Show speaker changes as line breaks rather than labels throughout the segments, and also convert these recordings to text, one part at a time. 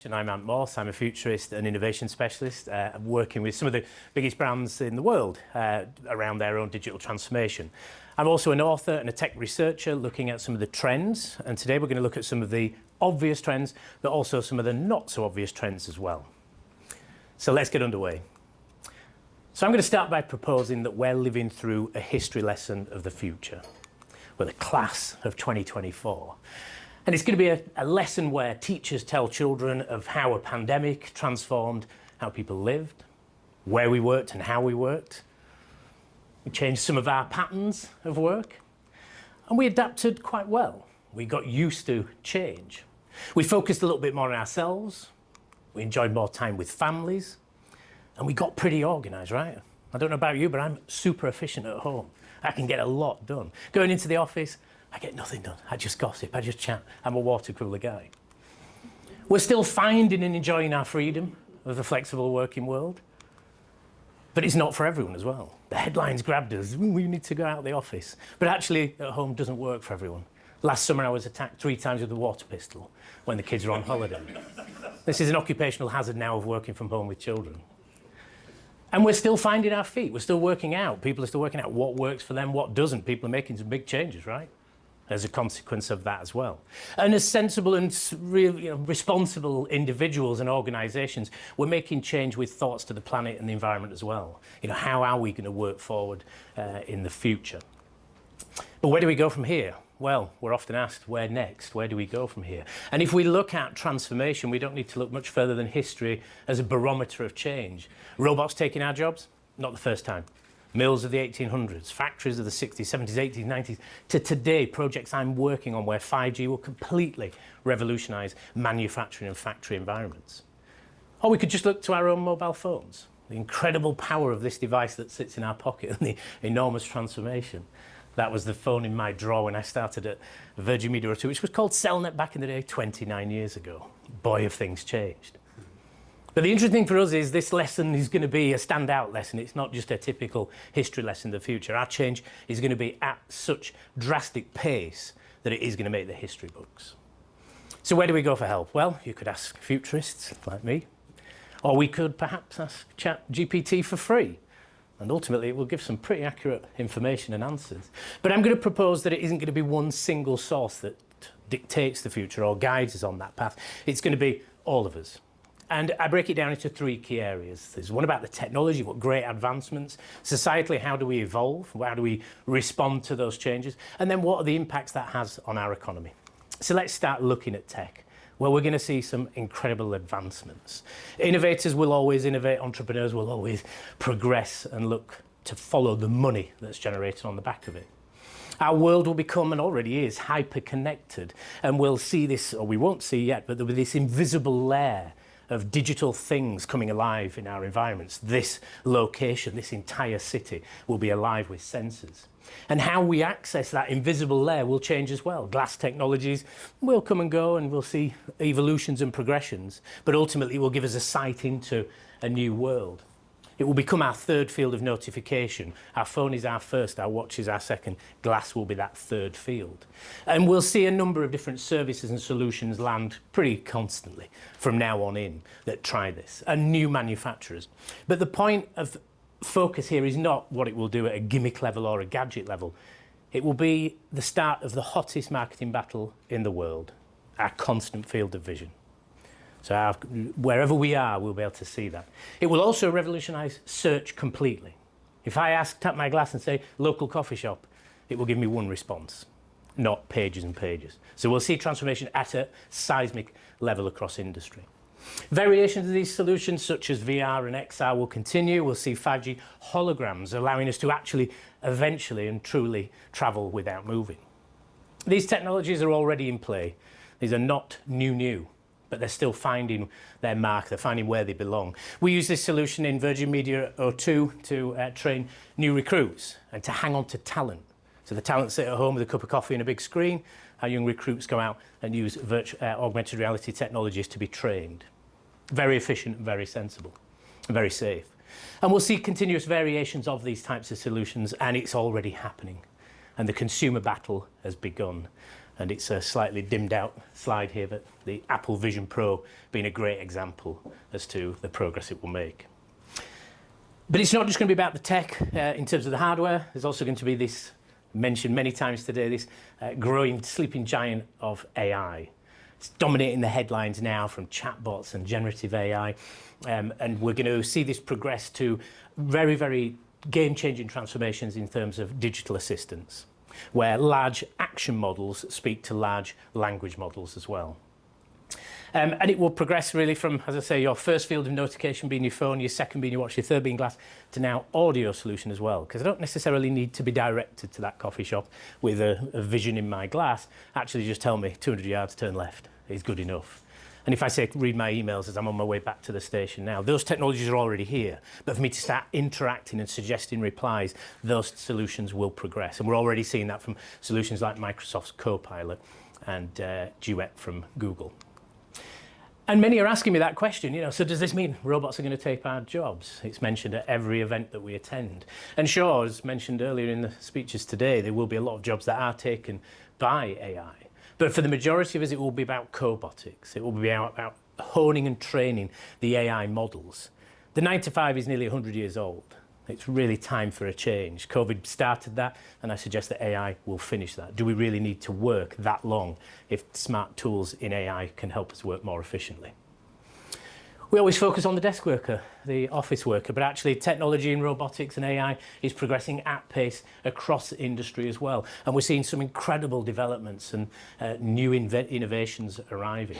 I'm Ant Morse. I'm a futurist and innovation specialist, working with some of the biggest brands in the world around their own digital transformation. I'm also an author and a tech researcher looking at some of the trends, and today we're going to look at some of the obvious trends, but also some of the not so obvious trends as well. So let's get underway. So I'm going to start by proposing that we're living through a history lesson of the future. We're the class of 2024. And it's going to be a lesson where teachers tell children of how a pandemic transformed how people lived, where we worked and how we worked. We changed some of our patterns of work, and we adapted quite well. We got used to change. We focused a little bit more on ourselves. We enjoyed more time with families, and we got pretty organised, right? I don't know about you, but I'm super efficient at home. I can get a lot done. Going into the office, I get nothing done. I just gossip, I just chat. I'm a water cooler guy. We're still finding and enjoying our freedom of the flexible working world, but it's not for everyone as well. The headlines grabbed us, we need to go out of the office. But actually, at home doesn't work for everyone. Last summer, I was attacked 3 times with a water pistol when the kids were on holiday. This is an occupational hazard now of working from home with children. And we're still finding our feet. We're still working out. People are still working out what works for them, what doesn't. People are making some big changes, right? As a consequence of that as well. And as sensible and responsible individuals and organisations, we're making change with thoughts to the planet and the environment as well. How are we going to work forward in the future? But where do we go from here? Well, we're often asked, where next? Where do we go from here? And if we look at transformation, we don't need to look much further than history as a barometer of change. Robots taking our jobs? Not the first time. Mills of the 1800s, factories of the 60s, 70s, 80s, 90s, to today, projects I'm working on where 5G will completely revolutionise manufacturing and factory environments. Or we could just look to our own mobile phones, the incredible power of this device that sits in our pocket and the enormous transformation. That was the phone in my drawer when I started at Virgin Media O2, which was called Cellnet back in the day, 29 years ago. Boy, have things changed. But the interesting thing for us is this lesson is going to be a standout lesson. It's not just a typical history lesson of the future. Our change is going to be at such drastic pace that it is going to make the history books. So where do we go for help? Well, you could ask futurists like me, or we could perhaps ask ChatGPT for free. And ultimately, it will give some pretty accurate information and answers. But I'm going to propose that it isn't going to be one single source that dictates the future or guides us on that path. It's going to be all of us. And I break it down into 3 key areas. There's one about the technology, what great advancements. Societally, how do we evolve? How do we respond to those changes? And then what are the impacts that has on our economy? So let's start looking at tech. Well, we're going to see some incredible advancements. Innovators will always innovate, entrepreneurs will always progress and look to follow the money that's generated on the back of it. Our world will become, and already is, hyper-connected. And we'll see this, or we won't see yet, but there'll be this invisible layer of digital things coming alive in our environments. This location, this entire city will be alive with sensors. And how we access that invisible layer will change as well. Glass technologies will come and go, and we'll see evolutions and progressions, but ultimately it will give us a sight into a new world. It will become our 3rd field of notification. Our phone is our first, our watch is our second. Glass will be that 3rd field. And we'll see a number of different services and solutions land pretty constantly from now on in that try this, and new manufacturers. But the point of focus here is not what it will do at a gimmick level or a gadget level. It will be the start of the hottest marketing battle in the world, our constant field of vision. So wherever we are, we'll be able to see that. It will also revolutionise search completely. If I tap my glass and say, local coffee shop, it will give me one response, not pages and pages. So we'll see transformation at a seismic level across industry. Variations of these solutions, such as VR and XR, will continue. We'll see 5G holograms, allowing us to actually, eventually and truly travel without moving. These technologies are already in play. These are not new. But they're still finding their mark, they're finding where they belong. We use this solution in Virgin Media O2 to train new recruits and to hang on to talent. So the talent sit at home with a cup of coffee and a big screen. Our young recruits go out and use augmented reality technologies to be trained. Very efficient, very sensible, and very safe. And we'll see continuous variations of these types of solutions, and it's already happening. And the consumer battle has begun. And it's a slightly dimmed out slide here, but the Apple Vision Pro being a great example as to the progress it will make. But it's not just going to be about the tech in terms of the hardware. There's also going to be this, mentioned many times today, this growing sleeping giant of AI. It's dominating the headlines now from chatbots and generative AI. And we're going to see this progress to very, very game-changing transformations in terms of digital assistants, where large action models speak to large language models as well. And it will progress really from, as I say, your first field of notification being your phone, your second being your watch, your third being glass, to now audio solution as well. Because I don't necessarily need to be directed to that coffee shop with a vision in my glass. Actually, just tell me 200 yards, turn left is good enough. And if I say read my emails as I'm on my way back to the station now, those technologies are already here. But for me to start interacting and suggesting replies, those solutions will progress. And we're already seeing that from solutions like Microsoft's Copilot and Duet from Google. And many are asking me that question, so does this mean robots are going to take our jobs? It's mentioned at every event that we attend. And sure, as mentioned earlier in the speeches today, there will be a lot of jobs that are taken by AI. But for the majority of us, it will be about cobotics. It will be about honing and training the AI models. The 9 to 5 is nearly 100 years old. It's really time for a change. COVID started that, and I suggest that AI will finish that. Do we really need to work that long if smart tools in AI can help us work more efficiently? We always focus on the desk worker, the office worker, but actually technology in robotics and AI is progressing at pace across the industry as well. And we're seeing some incredible developments and new innovations arriving.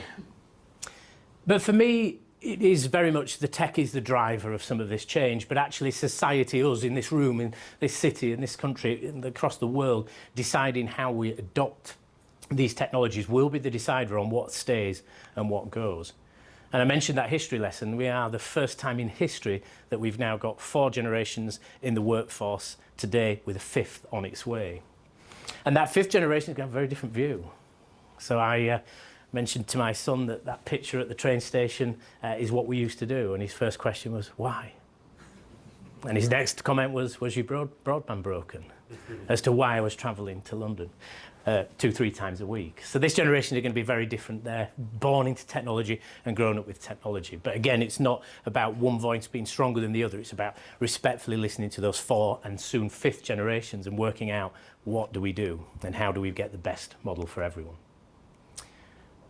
But for me, it is very much the tech is the driver of some of this change, but actually society, us in this room, in this city, in this country, across the world, deciding how we adopt these technologies will be the decider on what stays and what goes. And I mentioned that history lesson. We are the first time in history that we've now got 4 generations in the workforce today with a 5th on its way. And that 5th generation is going to have a very different view. So I mentioned to my son that picture at the train station is what we used to do. And his first question was, why? And his next comment was your broadband broken? As to why I was travelling to London 2-3 times a week. So this generation is going to be very different. They're born into technology and grown up with technology. But again, it's not about one voice being stronger than the other. It's about respectfully listening to those 4 and soon 5th generations and working out what do we do and how do we get the best model for everyone.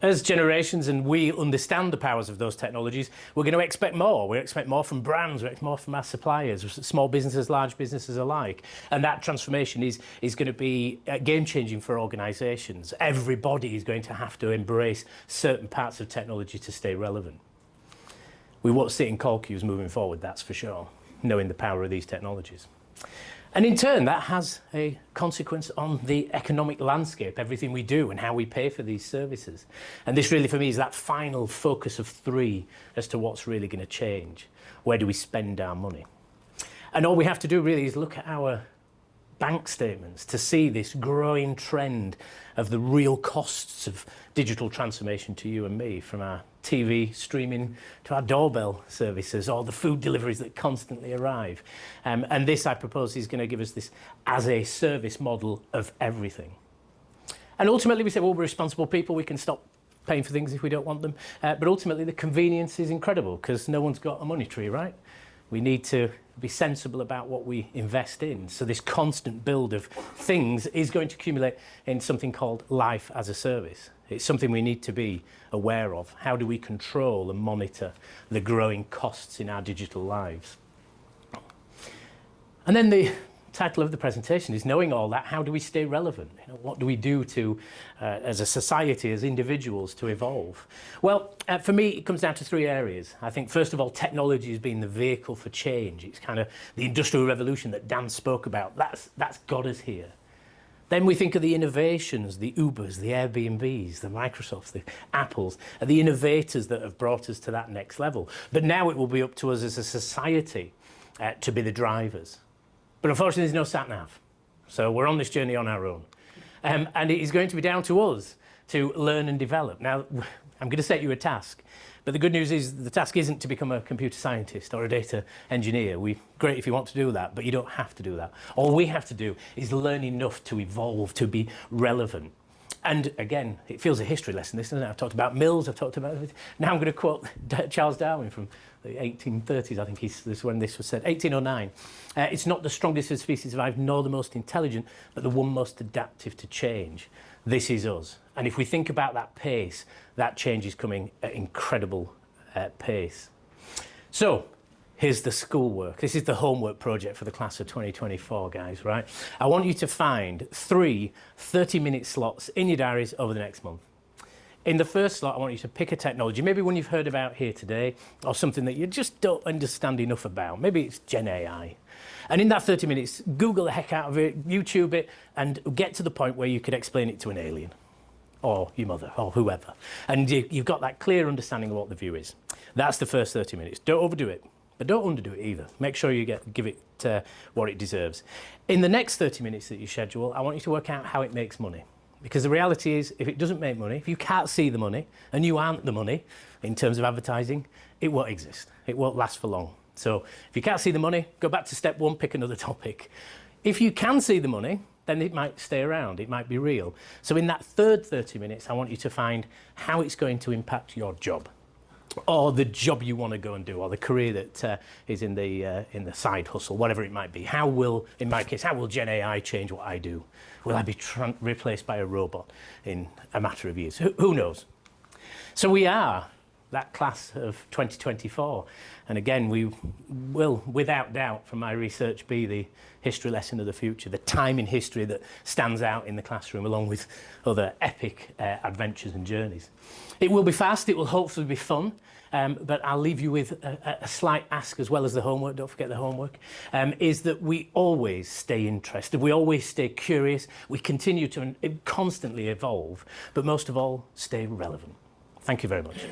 As generations and we understand the powers of those technologies, we're going to expect more. We expect more from brands, we expect more from our suppliers, small businesses, large businesses alike. And that transformation is going to be game-changing for organisations. Everybody is going to have to embrace certain parts of technology to stay relevant. We won't sit in call queues moving forward, that's for sure, knowing the power of these technologies. And in turn, that has a consequence on the economic landscape, everything we do and how we pay for these services. And this really, for me, is that final focus of 3 as to what's really going to change. Where do we spend our money? And all we have to do really is look at our bank statements to see this growing trend of the real costs of digital transformation to you and me, from our TV streaming to our doorbell services or the food deliveries that constantly arrive. And this, I propose, is going to give us this as a service model of everything. And ultimately we say, well, we're responsible people, we can stop paying for things if we don't want them. But ultimately the convenience is incredible because no one's got a money tree, right? We need to be sensible about what we invest in. So this constant build of things is going to accumulate in something called life as a service. It's something we need to be aware of. How do we control and monitor the growing costs in our digital lives? And then the title of the presentation is knowing all that, how do we stay relevant? What do we do to, as a society, as individuals, to evolve? Well, for me, it comes down to 3 areas. I think, first of all, technology has been the vehicle for change. It's kind of the industrial revolution that Dan spoke about. That's got us here. Then we think of the innovations, the Ubers, the Airbnbs, the Microsofts, the Apples, the innovators that have brought us to that next level. But now it will be up to us as a society to be the drivers. But unfortunately, there's no sat-nav. So we're on this journey on our own. And it is going to be down to us to learn and develop. Now, I'm going to set you a task. But the good news is the task isn't to become a computer scientist or a data engineer. Great if you want to do that, but you don't have to do that. All we have to do is learn enough to evolve, to be relevant. And again, it feels a history lesson, this, doesn't it? I've talked about Mills, I've talked about everything. Now I'm going to quote Charles Darwin from the 1830s, I think this is when this was said, 1809. It's not the strongest of the species survived, nor the most intelligent, but the one most adaptive to change. This is us. And if we think about that pace, that change is coming at incredible pace. So, here's the schoolwork. This is the homework project for the class of 2024, guys, right? I want you to find 3 30-minute slots in your diaries over the next month. In the first slot, I want you to pick a technology, maybe one you've heard about here today, or something that you just don't understand enough about. Maybe it's Gen AI. And in that 30 minutes, Google the heck out of it, YouTube it, and get to the point where you could explain it to an alien, or your mother, or whoever. And you've got that clear understanding of what the view is. That's the first 30 minutes. Don't overdo it. But don't underdo it either. Make sure you give it what it deserves. In the next 30 minutes that you schedule, I want you to work out how it makes money. Because the reality is, if it doesn't make money, if you can't see the money, and you aren't the money in terms of advertising, it won't exist. It won't last for long. So if you can't see the money, go back to step 1, pick another topic. If you can see the money, then it might stay around, it might be real. So in that third 30 minutes, I want you to find how it's going to impact your job, or the job you want to go and do, or the career that is in the side hustle, whatever it might be. How will, in my case, how will Gen AI change what I do? Will I be replaced by a robot in a matter of years? Who knows? So we are that class of 2024. And again, we will, without doubt, from my research, be the history lesson of the future, the time in history that stands out in the classroom, along with other epic adventures and journeys. It will be fast, it will hopefully be fun, but I'll leave you with a slight ask, as well as the homework, don't forget the homework, is that we always stay interested, we always stay curious, we continue to constantly evolve, but most of all, stay relevant. Thank you very much.